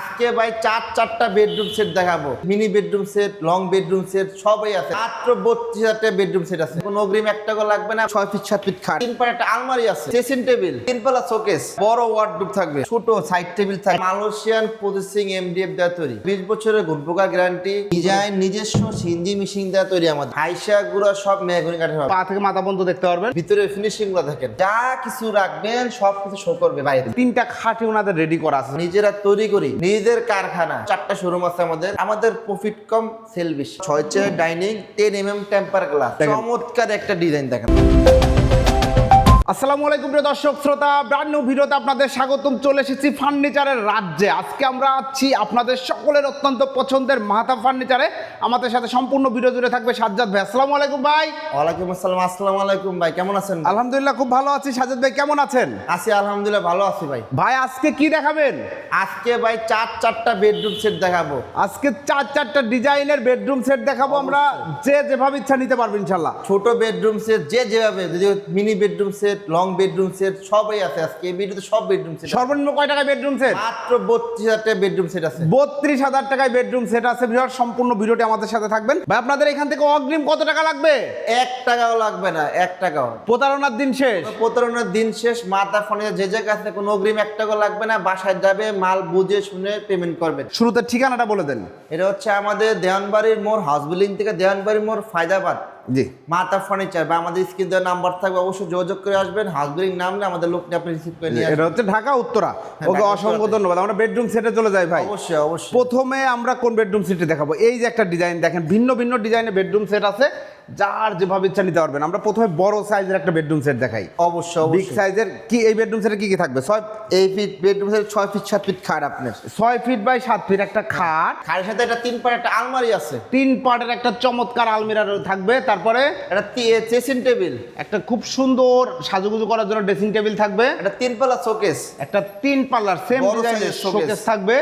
আজকে ভাই চারটা বেডরুম সেট দেখাবো। Mini bedroom set, long bedroom set সবই আছে। মাত্র 32,000 টাকা বেডরুম সেট আছে। কোনো অগ্রিম 1 টাকা লাগবে না। 6 ফিট 7 ফিট খাট, 3 পার একটা আলমারি আছে, ড্রেসিং টেবিল, 3 পাল্লা শোকেস, বড় ওয়ার্ডরোব থাকবে, ছোট সাইড টেবিল থাকবে। মালয়েশিয়ান প্রসেসিং MDF দেওয়া তৈরি, 20 বছরের গুণপোকা গ্যারান্টি। ডিজাইন নিজস্ব সিনজি মেশিন দেওয়া তৈরি। আমাদের আইসা গুলো সব মেহগনি কাঠের হবে। পা থেকে মাথা পর্যন্ত দেখতে পারবেন। ভিতরে ফিনিশিং গুলো দেখেন, যা কিছু রাখবেন সবকিছু শো করবে বাইরে। 3টা খাটে ওনাদের রেডি করা আছে। নিজেরা তৈরি করি, নিজেদের কারখানা। 4টা শোরুম আছে আমাদের প্রফিট কম, সেল বেশি। 6 chair dining, 10 mm temper glass, চমৎকার একটা ডিজাইন দেখেন। আসসালামু আলাইকুম প্রিয় দর্শক শ্রোতা, ব্র্যান্ড নিউ ভিডিওতে আপনাদের স্বাগতম। চলে এসেছি ফার্নিচারের রাজ্যে। আজকে আমরা আছি আপনাদের সকলের অত্যন্ত পছন্দের মাহাতাব ফার্নিচারে। আমাদের সাথে সম্পূর্ণ ভিডিও জুড়ে থাকবে সাজ্জাদ ভাই। আসসালামু আলাইকুম ভাই। ওয়ালাইকুম আসসালাম। আসসালামু আলাইকুম ভাই, কেমন আছেন? আলহামদুলিল্লাহ খুব ভালো আছি। সাজ্জাদ ভাই কেমন আছেন? আছি আলহামদুলিল্লাহ, ভালো আছি ভাই। ভাই আজকে কি দেখাবেন? আজকে ভাই চারটা বেডরুম সেট দেখাবো। আজকে চারটা ডিজাইনের বেডরুম সেট দেখাবো আমরা। যে যেভাবে ইচ্ছা নিতে পারবেন ইনশাআল্লাহ। ছোট বেডরুম সেট যে যেভাবে, যদি mini bedroom set, long bedroom set সবই আছে। আজকে এই ভিডিওতে সব বেডরুম সেট। সর্বনিম্ন কয় টাকায় বেডরুম সেট? মাত্র 32,000 টাকা বেডরুম সেট আছে। 32,000 টাকায় বেডরুম সেট আছে। ভিউয়ার সম্পূর্ণ ভিডিওটি আমাদের সাথে থাকবেন। ভাই আপনাদের এখান থেকে অগ্রিম কত টাকা লাগবে? 1 টাকাও লাগবে না, 1 টাকাও। প্রতারণার দিন শেষ। প্রতারণার দিন শেষ। মাথা ফোনে যে জায়গা আছে, কোনো অগ্রিম 1 টাকাও লাগবে না। বাসায় যাবে, মাল বুঝে শুনে পেমেন্ট করবেন। শুরুতে ঠিকানাটা বলে দেন। এটা হচ্ছে আমাদের দেওয়ানবাড়ির মোড়, হাউস বিল্ডিং থেকে দেওয়ানবাড়ির মোড়, ফায়দাবাদ। জি, মাতা ফার্নিচার। বা আমাদের স্ক্রিন দেওয়ার নাম্বার থাকবে, অবশ্যই যোগাযোগ করে আসবেন। হাউস বিল্ডিং নামলে আমাদের লোকটা আপনি রিসিভ করে নিয়ে এটা আসবেন। হচ্ছে ঢাকা উত্তরা। ওকে, ঢাকা অসংখ্য উত্তরাতে। ধন্যবাদ। আমরা বেডরুম সেটে চলে যাই ভাই। অবশ্যই অবশ্যই। প্রথমে আমরা কোন বেডরুম সেটে দেখাবো? এই যে একটা ডিজাইন দেখেন, ভিন্ন ভিন্ন ডিজাইনের বেডরুম সেট আছে, যার যেভাবে ইচ্ছা নিতে পারবেন। আমরা প্রথমে বড় সাইজের একটা বেডরুম সেট দেখাই। অবশ্যই বিগ অবশ্যই। সাইজের কি এই বেডরুম সেটে কি কি থাকবে? 8 feet bedroom set, 6 feet 7 feet খাট আপনার। 6 ফিট বাই 7 ফিট একটা খাট, খাটের সাথে একটা 3 পার একটা আলমারি আছে, 3 পার্টের একটা চমৎকার আলমিরা থাকবে। তারপরে একটা ড্রেসিং টেবিল, একটা খুব সুন্দর সাজুগুজু করার জন্য ড্রেসিং টেবিল থাকবে, একটা 3 পাল্লা শোকেস, একটা 3 পাল্লার সেম বড় ডিজাইনের size এর showcase শোকেস থাকবে,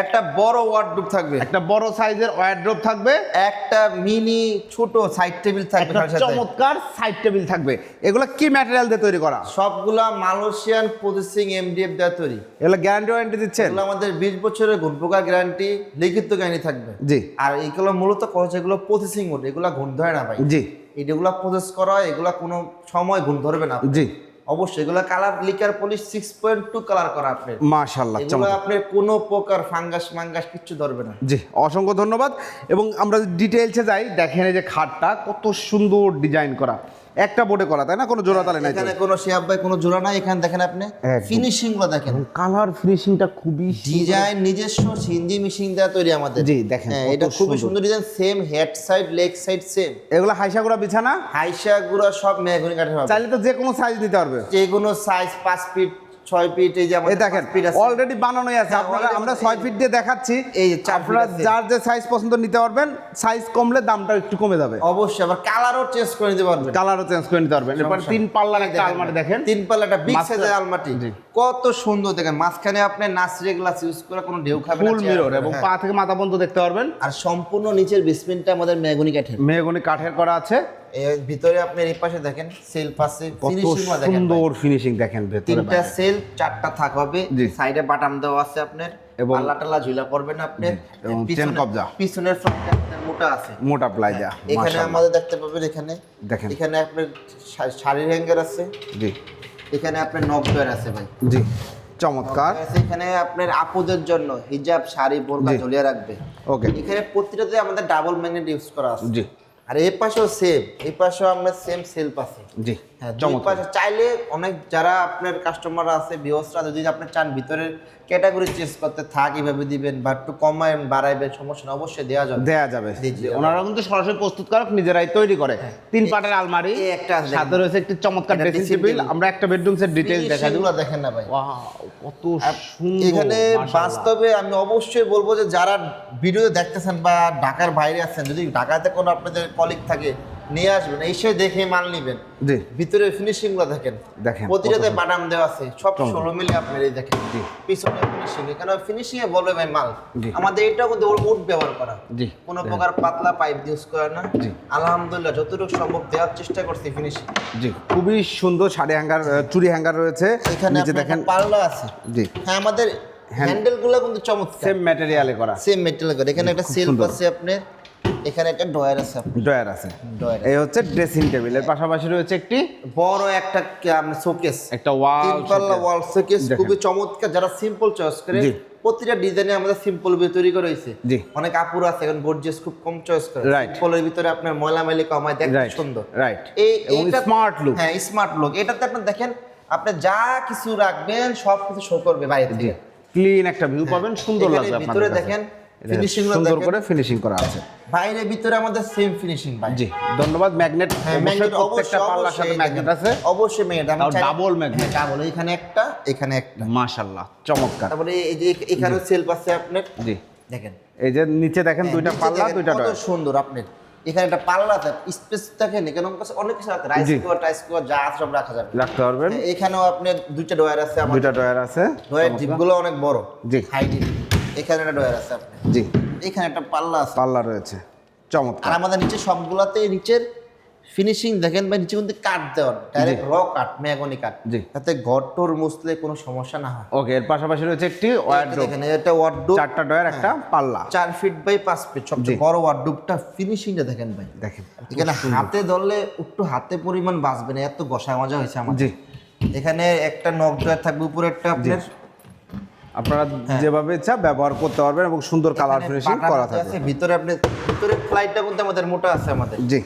একটা বড় ওয়ার্ডরোব থাকবে, একটা বড় সাইজের ওয়ার্ডরোব থাকবে, একটা মিনি ছোট সাইড টেবিল থাকবে, একটা তার সাথে চমৎকার সাইড টেবিল থাকবে। এগুলো কি ম্যাটেরিয়াল দিয়ে তৈরি করা? সবগুলা মালয়েশিয়ান প্রসেসিং MDF দেওয়া তৈরি। এগুলো গ্যারান্টি ওয়ারেন্টি দিচ্ছেন? এগুলো আমাদের 20 বছরের গুণপোকা গ্যারান্টি, লিখিত গ্যারান্টি থাকবে। জি। আর এইগুলো মূলত কয়েছে, এগুলো প্রসেসিং মোড, এগুলো গুণ ধরে না ভাই। জি। এগুলো প্রসেস করা হয়, এগুলো কোনো সময় গুণ ধরবে না। জি। অবশ্যই এগুলো কালার লিকার পলিশ 6.2 কালার করা আপনার। মাশাআল্লাহ, এগুলো চমৎকার। আপনার কোনো প্রকার ফাঙ্গাস মাঙ্গাস কিচ্ছু ধরবে না। জি, অসংখ্য ধন্যবাদ। এবং আমরা ডিটেইলসে যাই, দেখেন এই যে খাটটা কত সুন্দর ডিজাইন করা, একটা বোর্ডে করা, তাই না? কোনো জোড়া তালে নাই। এখানে কোনো শিহাব ভাই কোনো জোড়া নাই। এখানে দেখেন আপনি একদম। ফিনিশিং গুলো দেখেন, কালার ফিনিশিংটা খুবই ডিজাইন নিজস্ব সিনজি মেশিন দেওয়া তৈরি আমাদের। জি, দেখেন হ্যাঁ, কত এটা খুবই সুন্দর। সুন্দর design. Same head side, leg side same. এগুলো হাইসাগুড়া বিছানা, হাইসা গুড়া সব মেহগনি কাঠের হবে। চাইলে তো যে কোনো সাইজ নিতে পারবে। যে কোনো সাইজ 5 ফিট 6 ফিট, এই যে এই আমাদের দেখেন 5 ফিট আছে। অলরেডি বানানোই আছে। হ্যাঁ, আপনারা, already আমরা আমাদের 6 ফিট দিয়ে দেখাচ্ছি। এই যে 4 ফিট আপনারা আছে। যার যে সাইজ পছন্দ নিতে পারবেন। সাইজ কমলে দামটা একটু কমে যাবে। অবশ্যই আবার কালারও চেঞ্জ করে নিতে পারবেন। কালারও চেঞ্জ করে নিতে পারবেন। এরপর 3 পাল্লার একটা আলমারি দেখেন, 3 পাল্লা একটা বিগ মাঝখানে- সাইজের আলমারি, জি। কত সুন্দর দেখেন। মাঝখানে আপনি নাসরে গ্লাস ইউজ করে কোনো ঢেউ খাবে না। ফুল চেয়ার মিরর হবে, এবং হ্যাঁ। পা থেকে মাথা পর্যন্ত দেখতে পারবেন। আর সম্পূর্ণ নিচের বেসমেন্টটা আমাদের মেহগনি কাঠের। মেহগনি কাঠের করা আছে। এর ভিতরে আপনি এই পাশে দেখেন সেলফ আছে, কত ফিনিশিং দেখেন। সুন্দর ফিনিশিং দেখেন ভেতরে 3টা বাইরে। সেলফ, 4টা থাক হবে। জি। সাইডে বাটাম দেওয়া আছে আপনার, এবং পাল্লা টাল্লা ঝুলা করবেন আপনি। এবং চেন পিছনে- কবজা। পিছনের ফ্রন্টটা আপনার মোটা আছে। মোটা প্লাইজা। এখানে মাশাআল্লাহ। আমাদের দেখতে পাবেন, এখানে দেখেন। এখানে আপনার শাড়ির হ্যাঙ্গার আছে, জি। এখানে আপনার নকডোর আছে ভাই। জি, চমৎকার। এখানে আপনার আপুদের জন্য হিজাব, শাড়ি, বোরকা জি। ঝুলিয়ে রাখবে। ওকে। এখানে প্রতিটাতে আমাদের ডাবল ম্যাগনেট ইউজ করা আছে। জি। আর এই পাশেও সেম, এই পাশেও আমরা সেম সেলফ আছে। জি, হ্যাঁ, দুই চমৎকার। পাশে চাইলে অনেক যারা আপনার কাস্টমার আছে, ভিউয়ার্সরা, যদি আপনি চান ভিতরের ক্যাটাগরি চেঞ্জ করতে থাক এইভাবে দিবেন বা একটু কমায় বাড়াইবেন, সমস্যা না, অবশ্যই দেওয়া যাবে। দেয়া যাবে। জি, জি। ওনারা কিন্তু সরাসরি প্রস্তুতকারক, নিজেরাই তৈরি করে। 3 পাটের আলমারি, এই একটা আছে সাথে রয়েছে একটি চমৎকার একটা ড্রেসিং dressing টেবিল। table। আমরা একটা বেডরুম সেট ডিটেইলস দেখা দিই। সেগুলো দেখেন না ভাই। ওয়াও, কত সুন্দর। এখানে মাশাআল্লাহ। বাস্তবে আমি অবশ্যই বলবো যে যারা ভিডিও দেখতেছেন বা ঢাকার বাইরে আছেন, যদি ঢাকাতে কোনো আপনাদের কলিগ থাকে, নিয়ে আসবেন, এসে দেখে মাল নিবেন। জি, ভিতরে ফিনিশিং গুলো দেখেন, দেখেন প্রতিটাতে কত বাটাম দেওয়া আছে, সব চমৎকার। 16 মিলি আপনার এই দেখেন। জি। পিছনে ফিনিশিং, এখানে ফিনিশিং এ বলবে ভাই মাল। জি। আমাদের এটাও কিন্তু উড ব্যবহার করা, জি। কোনো প্রকার পাতলা পাইপ ইউজ করা না। জি। আলহামদুলিল্লাহ যতটুকু সম্ভব দেওয়ার চেষ্টা করছি ফিনিশিং। জি, খুবই সুন্দর শাড়ি হ্যাঙ্গার, চুড়ি হ্যাঙ্গার রয়েছে। এখানে নিচে আপনার দেখেন। একটা পাল্লা আছে। জি। হ্যাঁ, আমাদের হ্যান্ডেল গুলো কিন্তু চমৎকার, সেম ম্যাটেরিয়ালে করা, সেম মেটেরিয়াল করে। এখানে একটা খুব সেলফ সুন্দর। আছে আপনার, এখানে একটা ড্রয়ার আছে আপনার, ড্রয়ার আছে। ড্রয়ার এই হচ্ছে ড্রেসিং টেবিলের পাশাপাশি রয়েছে একটি বড় একটা আপনার শোকেস, একটা ওয়াল তিন পাল্লা ওয়াল শোকেস, দেখেন। খুবই চমৎকার। যারা সিম্পল চয়েস করে, জি। প্রতিটা ডিজাইনে আমাদের সিম্পল ভাবে তৈরি করা হয়েছে। জি। অনেক আপুরা আছে এখন গর্জিয়াস খুব কম চয়েস করে, Right. সিম্পলের ভিতরে আপনার ময়লা মাইলি কমায়, দেখতে রাইট সুন্দর। রাইট এই এবং এইটা স্মার্ট লুক। হ্যাঁ, স্মার্ট লুক। এটাতে আপনি দেখেন, আপনি যা কিছু রাখবেন সব কিছু শো করবে বাইরে জি, থেকে। ক্লিন একটা ভিউ পাবেন, সুন্দর এখানে লাগবে ভিতরে আপনাদের দেখেন, কাছে। ফিনিশিং সুন্দর করে ফিনিশিং করা আছে। বাইরে ভিতরে আমাদের সেম ফিনিশিং ভাই। জি, ধন্যবাদ। ম্যাগনেট হ্যাঁ, অবশ্যই ম্যাগনেট প্রত্যেকটা পাল্লার সাথে ম্যাগনেট আছে। অবশ্যই ম্যাগনেট। তাও ডাবল ম্যাগনেট। ডাবল, এখানে একটা, এখানে একটা। মাশাআল্লাহ, চমৎকার। তারপরে এই যে এখানে সেলফ আছে আপনার, জি, দেখেন এই যে নিচে দেখেন দুইটা নিচে পাল্লা, দেখেন দুইটা কত ডয়ার। সুন্দর আপনার। এখানে একটা পাল্লা আছে, স্পেস দেখেন, এখানে অনেক কিছু আছে, রাইস জি। কুয়ার টাইস কুয়ার যা আছে সব রাখা যাবে। রাখতে পারবেন। এখানেও আপনার দুইটা ডয়ার আছে আমাদের, দুইটা ডয়ার আছে। ডয়ার চমৎকার। জিপগুলো অনেক বড়, জি। হাইট। এখানে একটা ডয়ার আছে আপনার, জি, এখানে একটা পাল্লা আছে। পাল্লা রয়েছে, চমৎকার। আর আমাদের নিচে সবগুলাতে নিচের ফিনিশিং দেখেন ভাই, নিচে কিন্তু কাঠ দেওয়া, ডাইরেক্ট র কাঠ, মেহগনি কাঠ, জি। যাতে ঘর টর মুছলে কোনো সমস্যা না হয়। ওকে, এর পাশাপাশি রয়েছে একটি ওয়ার্ডরোব, দেখেন এটা ওয়ার্ডরোব, চারটা ডয়ার, একটা পাল্লা। 4 ফিট বাই 5 ফিট, সবচেয়ে বড় ওয়ার্ডরোবটা। ফিনিশিংটা দেখেন ভাই, দেখেন এখানে হাতে ধরলে একটু হাতে পরিমাণ বাঁচবে না, এত ঘষা মজা হয়েছে আমার। জি, এখানে একটা নক ডয়ার থাকবে, উপরে একটা আপনার আপনারা যেভাবে ইচ্ছা ব্যবহার করতে পারবেন এবং সুন্দর কালার ফিনিশিং করা আছে। থাকবে। ভিতরে আপনি ভিতরে ফ্লাইটটা কিন্তু আমাদের মোটা আছে আমাদের। জি,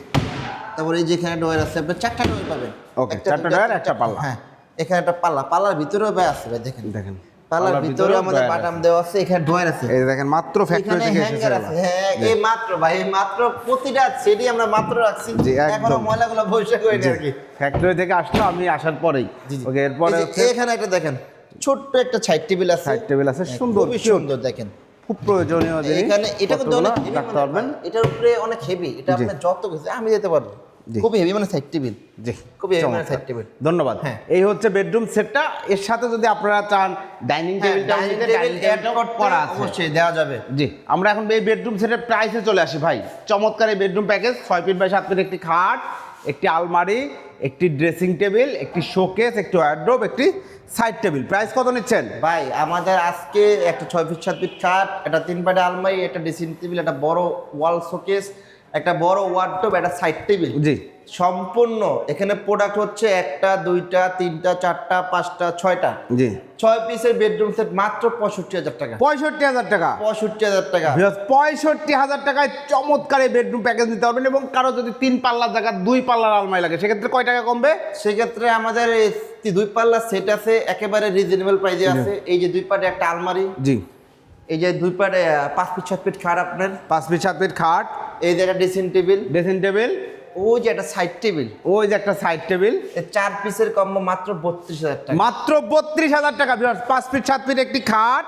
তারপরে এই যে এখানে ডয়ার আছে, আপনি 4টা ডয়ার পাবেন। ওকে, একটা, 4টা দুইটা, ডয়ার, তিনটা, একটা পাল্লা। হ্যাঁ, এখানে একটা পাল্লা, পাল্লার ভিতরেও ভাই আছে ভাই, দেখেন দেখেন পাল্লার ভিতরে আমাদের ডয়ার বাটাম আছে। দেওয়া আছে, এখানে ডয়ার আছে, এই দেখেন মাত্র ফ্যাক্টরি এখানে থেকে এসেছে হ্যাঙ্গার আছে। এগুলা। হ্যাঁ, এই মাত্র ভাই, এই মাত্র প্রতিটা সেটই আমরা মাত্র রাখছি, জি, একদম। এখনো ময়লাগুলো বসে করি না আর কি। ফ্যাক্টরি থেকে আসলো, আমি আসার পরেই। জি, জি। ওকে, এরপরে এই যে হচ্ছে এখানে একটা দেখেন, ছোট্ট একটা সাইড টেবিল আছে, সাইড টেবিল আছে, সুন্দর, খুবই cute, সুন্দর দেখেন। খুব প্রয়োজনীয় জিনিস। এখানে এটা কিন্তু কতগুলো অনেক হেভি, রাখতে পারবেন। এটার উপরে অনেক হেভি, এটা আপনি যত কিছু আমি দিতে পারবো, জি। খুবই হেভি মানে সাইড টেবিল, জি, খুবই হেভি মানে চমৎকার। Side table. ধন্যবাদ। হ্যাঁ। এই হচ্ছে বেডরুম সেটটা। এর সাথে যদি আপনারা চান ডাইনিং টেবিলটা ডাইনিং টেবিল অ্যাড করতে করা আছে। অবশ্যই দেওয়া যাবে। জি, আমরা এখন এই বেডরুম সেটের প্রাইসে চলে আসি ভাই। চমৎকার এই bedroom package, 6 feet by 7 feet একটি খাট, একটি আলমারি, একটি ড্রেসিং টেবিল, একটি শোকেস, একটি ওয়ার্ডরোব, একটি সাইড টেবিল। প্রাইস কত নিচ্ছেন ভাই আমাদের আজকে একটা 6 ফিট 7 ফিট খাট, একটা 3 পাটে আলমারি, একটা ড্রেসিং টেবিল, একটা বড় ওয়াল শোকেস, একটা বড় ওয়ার্ডরোব, একটা সাইড টেবিল, জি, সম্পূর্ণ এখানে প্রোডাক্ট হচ্ছে 1টা 2টা 3টা 4টা 5টা 6টা, জি, 6 পিসের বেডরুম সেট মাত্র 65,000 টাকা। 65,000 টাকা। 65,000 টাকা। 65,000 টাকায় চমৎকার এই বেডরুম প্যাকেজ নিতে পারবেন। এবং কারো যদি 3 পাল্লার জায়গা 2 পাল্লার আলমারি লাগে, সেক্ষেত্রে কয় টাকা কমবে? সেক্ষেত্রে আমাদের এই 2 পাল্লা সেট আছে, একেবারে রিজনেবল প্রাইসে আছে। এই যে 2 পাটে একটা আলমারি, জি, এই যে 2 পাটে 5 ফিট 7 ফিট খাট আপনার, 5 ফিট 7 ফিট খাট, এই যে একটা ড্রেসিং টেবিল, ড্রেসিং টেবিল, ওই যে একটা সাইড টেবিল, ওই যে একটা সাইড টেবিল, 4 পিসের কম্বো মাত্র 32,000 টাকা। মাত্র 32,000 টাকা। 5 ফিট 7 ফিট একটি খাট,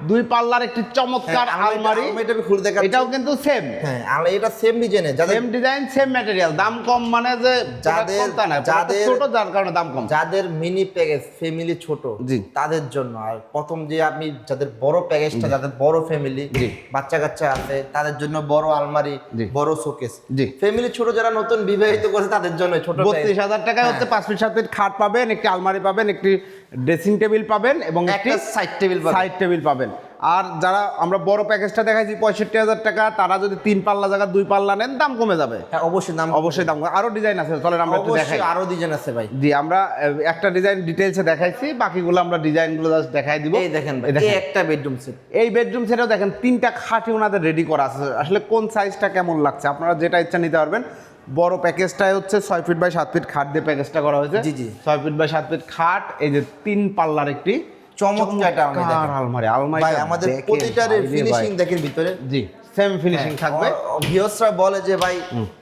2 পাল্লার একটি চমৎকার আলমারি, এটা আমি খুলে দেখাচ্ছি। এটাও কিন্তু সেম হ্যাঁ, এটা সেম ডিজাইনে, যাদের সেম ডিজাইন, সেম ম্যাটেরিয়াল। দাম কম মানে যে যাদের- যাদের ছোট, যার কারণে দাম কম। যাদের মিনি প্যাকেজ ফ্যামিলি ছোট, জি। তাদের জন্য। আর প্রথম যে আপনি যাদের বড় প্যাকেজটা, যাদের বড় ফ্যামিলি, জি। বাচ্চা কাচ্চা আছে, তাদের জন্য বড় আলমারি, জি। বড় শোকেস। জি। ফ্যামিলি ছোট যারা নতুন বিবাহিত করছে তাদের জন্য ছোট 32,000 টাকায় হচ্ছে 5 ফিট 7 ফিট খাট পাবেন, একটি আলমারি পাবেন, একটি ড্রেসিং টেবিল পাবেন এবং একটি একটা সাইড টেবিল পাবেন। সাইড টেবিল পাবেন। আর যারা আমরা বড় প্যাকেজটা দেখাইছি 65,000 টাকা, তারা যদি 3 পাল্লা জায়গা 2 পাল্লা নেন, দাম কমে যাবে। হ্যাঁ, অবশ্যই দাম, অবশ্যই দাম কমে। আরো ডিজাইন আছে, চলেন আমরা একটু দেখাই। অবশ্যই আরো ডিজাইন আছে ভাই। জি, আমরা একটা ডিজাইন ডিটেইলসে দেখাইছি, বাকিগুলো আমরা ডিজাইনগুলো জাস্ট দেখাই দিব। এই দেখেন ভাই, এই দেখেন। এই একটা বেডরুম সেট, এই বেডরুম সেটাও দেখেন, 3টা খাটই ওনাদের রেডি করা আছে। আসলে কোন সাইজটা কেমন লাগছে, আপনারা যেটা ইচ্ছা নিতে পারবেন। বড় প্যাকেজটাই হচ্ছে 6 ফিট বাই 7 ফিট খাট দিয়ে প্যাকেজটা করা হয়েছে। জি, জি। 6 ফিট বাই 7 ফিট খাট, এই যে 3 পাল্লার একটি চমৎকার একটা আলমারি দেখেন। আলমারি ভাই আমাদের প্রতিটার ফিনিশিং দেখেন ভিতরে, জি, সেম ফিনিশিং থাকবে। ভিউয়ার্সরা বলে যে ভাই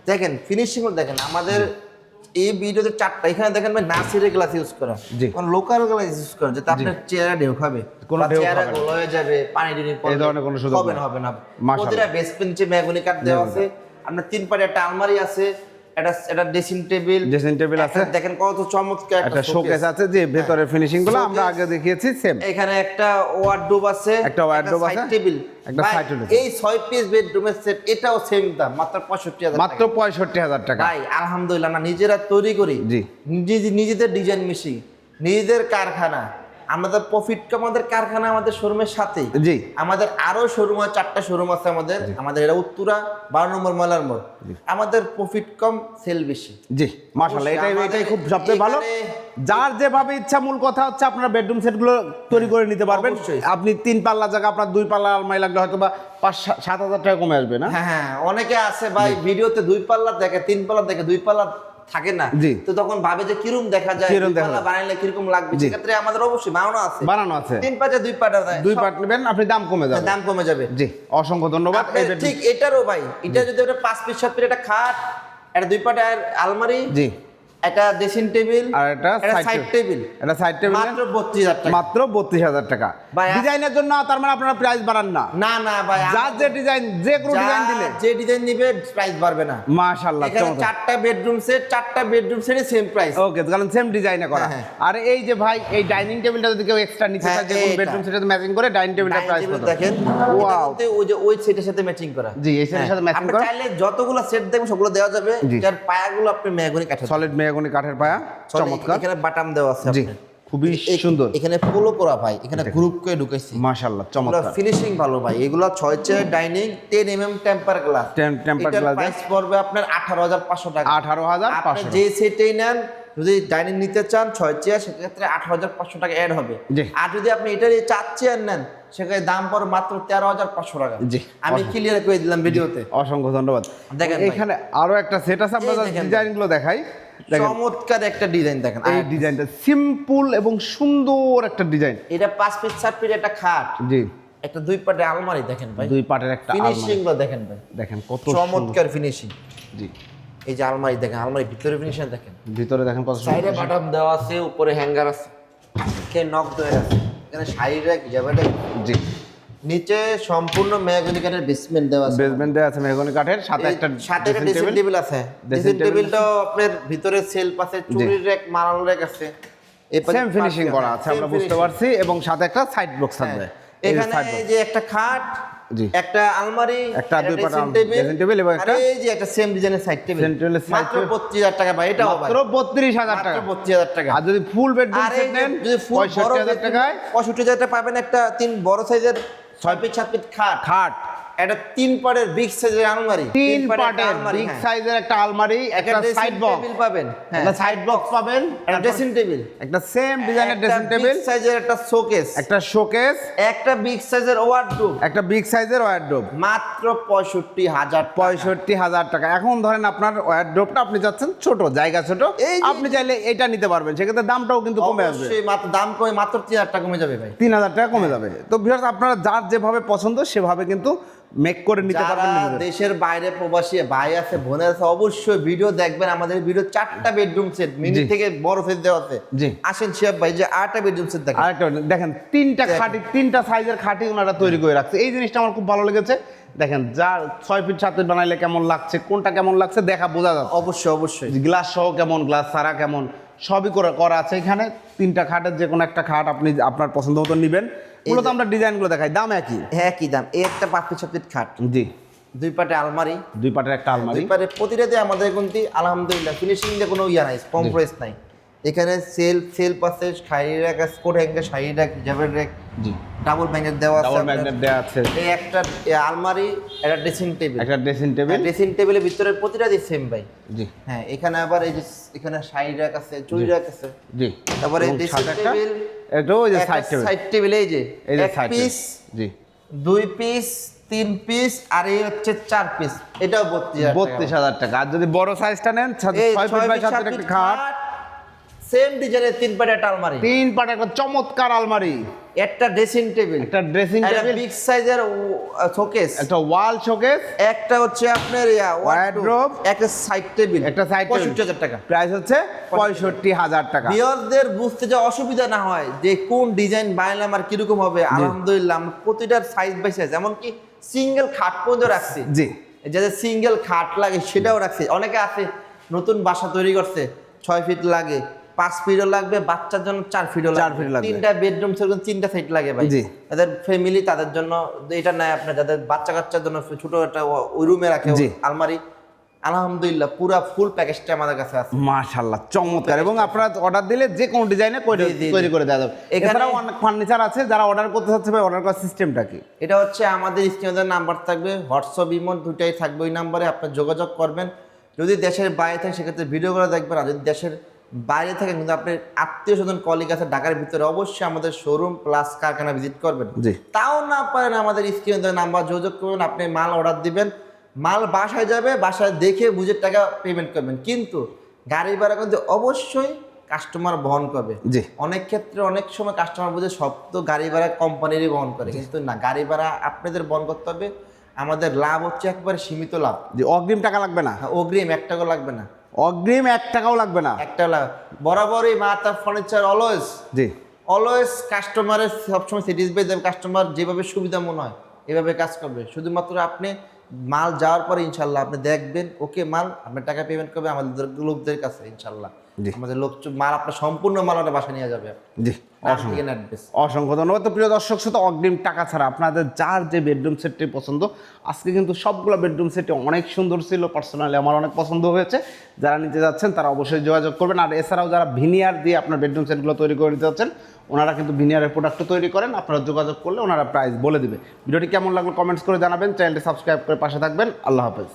দেখেন ফিনিশিং দেখেন, আমাদের এই ভিডিওতে 4টা, এখানে দেখেন ভাই নাসিরের গ্লাস ইউজ করা, জি। কারণ লোকাল গ্লাস ইউজ করা, যেটা আপনার চেহারা ঢেউ খাবে, কোনো বা ঢেউ চেহারা খাবে না। গোল হয়ে যাবে, পানি ঢেলে এই ধরনের কোনো সুযোগ হবে নেই। না, হবে না। মাশাআল্লাহ। প্রতিটা বেস পেন্সে মেহগনি কাঠ দেওয়া আছে। আপনার 3 পাটে একটা আলমারি আছে, একটা ড্রেসিং টেবিল, ড্রেসিং টেবিল আছে, দেখেন কত চমৎকার একটা শোকেস আছে, যে ভেতরের ফিনিশিং গুলো আমরা Showcase। আগে দেখিয়েছি সেম। এখানে একটা ওয়ার্ডরোব আছে, একটা ওয়ার্ডরোব আছে, সাইড টেবিল, একটা সাইড টেবিল। এই 6 পিস বেডরুমের সেট, এটাও সেম দাম মাত্র 65,000 মাত্র 65,000 টাকা। ভাই আলহামদুলিল্লাহ, না নিজেরা তৈরি করি, জি। নিজেদের ডিজাইন মেশিন, নিজেদের কারখানা, আমাদের প্রফিট আমাদের কারখানা আমাদের শোরুমের সাথেই। জি। আমাদের আরো শোরুম আছে, 4টা শোরুম আছে আমাদের এটা উত্তরা 12 নম্বর ময়লার মোড়। আমাদের প্রফিট কম, সেল বেশি। জি, মাশাআল্লাহ, এটাই খুব সবচেয়ে ভালো। যার যেভাবে ইচ্ছা, মূল কথা হচ্ছে আপনারা বেডরুম সেটগুলো তৈরি করে নিতে পারবেন। অবশ্যই। আপনি 3 পাল্লা জায়গা আপনার 2 পাল্লা আলমারি লাগলে হয়তো বা 5-7 হাজার টাকা কমে আসবে না? হ্যাঁ হ্যাঁ, অনেকে আছে ভাই ভিডিওতে 2 পাল্লা দেখে, 3 পাল্লা দেখে, 2 পাল্লা থাকে না। জি। তো তখন ভাবে যে কিরকম দেখা যায়, কিরকম 2 দেখা পাল্লা যায়। বানাইলে কিরকম লাগবে। জি। সেক্ষেত্রে আমাদের অবশ্যই বানানো আছে 3 পাটে 2 পাটা দেয়, 2 পার্ট নেবেন, আপনি দাম কমে যাবে। দাম কমে যাবে। জি, অসংখ্য ধন্যবাদ। আপনার ঠিক এটারও ভাই, এটা যদি একটা 5 পিস 7 পিস একটা খাট, একটা 2 পাটার আলমারি, জি, একটা ড্রেসিং টেবিল, আর একটা সাইড টেবিল, এটা সাইড টেবিল মাত্র 32,000 টাকা। মাত্র 32,000 টাকা। ভাই, ডিজাইনের জন্য তার মানে আপনারা প্রাইস বাড়ান না? না না ভাই, যার যে ডিজাইন, যে কোনো ডিজাইন দিলে যে ডিজাইন নিবে প্রাইস বাড়বে না। মাশাআল্লাহ, এখানে 4টা বেডরুম সেট, 4টা বেডরুম সেটে সেম প্রাইস। ওকে, কারণ সেম ডিজাইনে করা। হ্যাঁ। আর এই যে ভাই, এই ডাইনিং টেবিলটা যদি কেউ এক্সট্রা নিতে হ্যাঁ, চায়, যে কোনো এইটা। বেডরুম সেটাতে ম্যাচিং করে ডাইনিং টেবিলটা প্রাইস কত? দেখেন, ওয়াও, এটা ওই যে ওই সেটের সাথে ম্যাচিং করা। জি, এই সেটের সাথে ম্যাচিং আপনি করা। চাইলে যতগুলো সেট দেখবেন সবগুলো দেওয়া যাবে। জি। যার পায়াগুলো আপনি মেহগনি কাঠের, সলিড মেহগনি কাঠের পায়া, চমৎকার। এখানে বাটাম দেওয়া আছে জি, আপনার। খুবই সুন্দর। এখানে পোলো করা ভাই, এখানে গ্রুপ করে ঢুকাইছি। মাশাআল্লাহ, চমৎকার। ফিনিশিং ভালো ভাই। এগুলো 6 chair dining, 10 mm temper glass. Temper এটার গ্লাস প্রাইস পড়বে আপনার 18,500 টাকা। 18,500 আপনি যে সেটেই নেন, যদি ডাইনিং নিতে চান 6 চেয়ার, সেক্ষেত্রে 18,500 টাকা অ্যাড হবে। জি। আর যদি আপনি এটার 4 চেয়ার নেন, সেখানে দাম পড়ে মাত্র 13,500 টাকা। জি। আমি ক্লিয়ার করে দিলাম ভিডিওতে। অসংখ্য ধন্যবাদ। দেখেন ভাই। এখানে আরো একটা সেট আছে, আমরা এই দেখেন ভাই। ডিজাইনগুলো দেখাই। দেখেন, চমৎকার একটা ডিজাইন দেখেন। এই ডিজাইনটা সিম্পল এবং সুন্দর একটা ডিজাইন। এটা 5 ফিট 7 ফিট একটা খাট, জি, একটা 2 পাটে আলমারি দেখেন ভাই। 2 পাটের একটা ফিনিশিং আলমারি। গুলো দেখেন ভাই, দেখেন কত সুন্দর। চমৎকার ফিনিশিং। জি, এই যে আলমারি দেখেন, আলমারি ভিতরে ফিনিশিং দেখেন। ভিতরে দেখেন কত সুন্দর। সাইডে বাটাম দেওয়া আছে, উপরে হ্যাঙ্গার আছে, কে নক দেওয়া আছে। এখানে শাড়ি র্যাক, যাবে। জি, নিচে সম্পূর্ণ মেহগনি কাঠের বেসমেন্ট দেওয়া আছে। বেসমেন্ট দেওয়া আছে মেহগনি কাঠের, সাথে একটা সাথে একটা ড্রেসিং টেবিল আছে। ড্রেসিং টেবিলটাও আপনার ভিতরে সেলফ আছে, চুরির র্যাক, মালাল র্যাক আছে। সেম ফিনিশিং করা আছে, আমরা বুঝতে পারছি। এবং সাথে একটা সাইড বক্স থাকবে। এখানে এই যে একটা খাট, জি, একটা আলমারি, একটা 2 পাট ড্রেসিং টেবিল এবং আর একটা এই যে একটা সেম ডিজাইনের সাইড টেবিল। Same টেবিলের side মাত্র table। 32,000 টাকা ভাই, এটাও ভাই মাত্র 32,000 টাকা। মাত্র 32,000 টাকা। আর যদি ফুল বেডরুম আর সেট এই নেন, যদি ফুল বড় 65,000 টাকায় 65,000 টাকা পাবেন একটা 3 বড় সাইজের 6 ফিট 7 ফিট খাট, খাট, একটা 3 পাটের বিগ সাইজের আলমারি, 3 পাটের পাটের আলমারি, বিগ হ্যাঁ। সাইজের একটা আলমারি, একটা ড্রেসিং সাইড বক্স টেবিল পাবেন, হ্যাঁ, একটা সাইড বক্স পাবেন, একটা ড্রেসিং টেবিল, একটা সেম ডিজাইনের ড্রেসিং টেবিল, সাইজের একটা শোকেস, একটা শোকেস, একটা বিগ সাইজের ওয়ার্ডরোব, একটা বিগ সাইজের ওয়ারড্রোব। মাত্র 65,000 65,000 টাকা। এখন ধরেন আপনার ওয়ারড্রোবটা আপনি চাচ্ছেন ছোট, জায়গা ছোট, এই যে- আপনি চাইলে এটা নিতে পারবেন, সেক্ষেত্রে দামটাও কিন্তু কমে আসবে। অবশ্যই মাত্র দাম কমে মাত্র 3,000 টাকা কমে যাবে ভাই। 3,000 টাকা কমে যাবে। তো ভিউয়ার্স, আপনারা যার যেভাবে পছন্দ সেভাবে কিন্তু মেক করে নিতে যারা পারবেন নিজেদের। দেশের বাইরে প্রবাসী ভাই আছে, বোনের আছে, অবশ্যই ভিডিও দেখবেন। আমাদের ভিডিও 4টা বেডরুম সেট, মিনি জি। থেকে বড় সেট দেওয়া আছে। জি। আসেন শিয়াব ভাই, যে 8টা বেডরুম সেট দেখেন। আরেকটা দেখেন, 3টা খাটি, 3টা সাইজের খাটি ওনারা তৈরি করে রাখছে। এই জিনিসটা আমার খুব ভালো লেগেছে। দেখেন, যা 6 ফিট 7 ফিট বানাইলে কেমন লাগছে, কোনটা কেমন লাগছে দেখা বোঝা যাচ্ছে। অবশ্যই অবশ্যই। গ্লাস সহ কেমন, গ্লাস ছাড়া কেমন, সবই করা আছে এখানে। 3টা খাটের যে কোনো একটা খাট আপনি আপনার পছন্দ মতো নেবেন। মূলত আমরা ডিজাইনগুলো দেখাই, দাম একই। হ্যাঁ, কি দাম? এই একটা 5 ফিট 7 ফিট খাট, জি, 2 পাটে আলমারি, 2 পাটের একটা আলমারি, 2 পাটে প্রতিটাতে আমাদের কিন্তু আলহামদুলিল্লাহ ফিনিশিং দিয়ে কোনো ইয়া নাই, কম্প্রোমাইজ নাই। এখানে সেলফ আছে, শাড়ি র্যাক আছে, কোট হ্যাঙ্গার, শাড়ি র্যাক, জাবের র্যাক, জি, ডাবল ম্যাগনেট দেওয়া আছে। ডাবল আপনার। ম্যাগনেট দেওয়া আছে, এই একটা আলমারি, একটা ড্রেসিং টেবিল, একটা ড্রেসিং টেবিল, ড্রেসিং টেবিলের ভিতরে প্রতিটা দিয়ে সেম ভাই। জি, হ্যাঁ, এখানে আবার এই যে এখানে শাড়ি র্যাক আছে, চুড়ি র্যাক আছে। জি। তারপরে এবং ড্রেসিং সাথে একটা, টেবিল, এটাও ওই যে সাইড টেবিল, সাইড টেবিল, এই যে এই যে এক সাইড পিস, জি, 2 পিস, 3 পিস, আর এই হচ্ছে 4 পিস। এটাও 32,000 টাকা। আর যদি বড় সাইজটা নেন, 6 ফিট বাই 7 ফিট একটা খাট, সেম ডিজাইনের 3 পাটে একটা আলমারি, 3 পাট একটা চমৎকার আলমারি, একটা ড্রেসিং টেবিল, একটা ড্রেসিং একটা টেবিল, বিগ সাইজের শোকেস, একটা ওয়াল শোকেস, একটা হচ্ছে আপনার ওয়ার্ডরোব, একটা সাইড টেবিল, একটা সাইড টেবিল। 65,000 টাকা। প্রাইস হচ্ছে 65,000 টাকা। ভিউয়ারদের বুঝতে যে অসুবিধা না হয় যে কোন ডিজাইন বানালাম আর কিরকম হবে, আলহামদুলিল্লাহ আমরা প্রতিটার সাইজ বাই সাইজ, এমনকি সিঙ্গেল খাট পর্যন্ত রাখছি। জি, যাদের সিঙ্গেল খাট লাগে সেটাও রাখছি। অনেকে আছে নতুন বাসা তৈরি করছে, 6 ফিট লাগে, 5 ফিটও লাগবে, বাচ্চার জন্য 4 ফিটও 4 ফিট লাগবে। 3টা বেডরুম সেরকম 3টা সাইড লাগে ভাই। জি। তাদের ফ্যামিলি, তাদের জন্য এটা নাই। আপনার যাদের বাচ্চা কাচ্চার জন্য ছোট একটা ওই রুমে রাখে জি। আলমারি, আলহামদুলিল্লাহ পুরা ফুল প্যাকেজটা আমাদের কাছে আছে। মাশাআল্লাহ চমৎকার। এবং আপনারা অর্ডার দিলে যে কোনো ডিজাইনে জি। তৈরি করে দেওয়া যাবে। এখানে- এছাড়াও অনেক ফার্নিচার আছে, যারা অর্ডার করতে চাচ্ছে ভাই অর্ডার করার সিস্টেমটা কি? এটা হচ্ছে আমাদের স্ক্রিনে নাম্বার থাকবে, হোয়াটসঅ্যাপ ইমো দুটাই থাকবে, ওই নাম্বারে আপনি যোগাযোগ করবেন। যদি দেশের বাইরে থাকে সেক্ষেত্রে ভিডিও করে দেখবেন, আর যদি দেশের বাইরে থাকে কিন্তু আপনি আত্মীয় স্বজন কলিগ আছে ঢাকার ভিতরে, অবশ্যই আমাদের শোরুম প্লাস কারখানা ভিজিট করবেন। জি। তাও না পারেন আমাদের স্ক্রিনে নাম্বার যোগাযোগ করবেন, আপনি মাল অর্ডার দিবেন, মাল বাসায় যাবে, বাসায় দেখে বুঝে টাকা পেমেন্ট করবেন। কিন্তু গাড়ি ভাড়া কিন্তু অবশ্যই কাস্টমার বহন করবে। জি। অনেক ক্ষেত্রে অনেক সময় কাস্টমার বুঝে সব তো গাড়ি ভাড়া কোম্পানিরই বহন করে, কিন্তু না, গাড়ি ভাড়া আপনাদের বহন করতে হবে। আমাদের লাভ হচ্ছে একবারে সীমিত লাভ। যে অগ্রিম টাকা লাগবে না? অগ্রিম 1 টাকাও লাগবে না। অগ্রিম 1 টাকাও লাগবে না? একটা লাভ বরাবরই মাতা ফার্নিচার জি। অলওয়েজ কাস্টমারের সবসময় স্যাটিসফাই দেবে। কাস্টমার যেভাবে সুবিধা মনে হয় এভাবে কাজ করবে। শুধুমাত্র আপনি মাল যাওয়ার পরে ইনশাল্লাহ আপনি দেখবেন ওকে মাল, আপনার টাকা পেমেন্ট করবে আমাদের লোকদের কাছে ইনশাল্লাহ। জি। আমাদের লোক মাল আপনার সম্পূর্ণ মাল আপনার বাসায় নিয়ে যাবে। জি। অসংখ্য ধন্যবাদ। তো প্রিয় দর্শক, শুধু অগ্রিম টাকা ছাড়া আপনাদের যার যে বেডরুম সেটটি পছন্দ, আজকে কিন্তু সবগুলো বেডরুম সেটটি অনেক সুন্দর ছিল, পার্সোনালি আমার অনেক পছন্দ হয়েছে। যারা নিতে যাচ্ছেন তারা অবশ্যই যোগাযোগ করবেন। আর এছাড়াও যারা ভিনিয়ার দিয়ে আপনার বেডরুম সেটগুলো তৈরি করে নিতে যাচ্ছেন, ওনারা কিন্তু ভিনিয়ারের প্রোডাক্টও তৈরি করেন। আপনারা যোগাযোগ করলে ওনারা প্রাইস বলে দিবে। ভিডিওটি কেমন লাগলো কমেন্টস করে জানাবেন, চ্যানেলটি সাবস্ক্রাইব করে পাশে থাকবেন। আল্লাহ হাফেজ।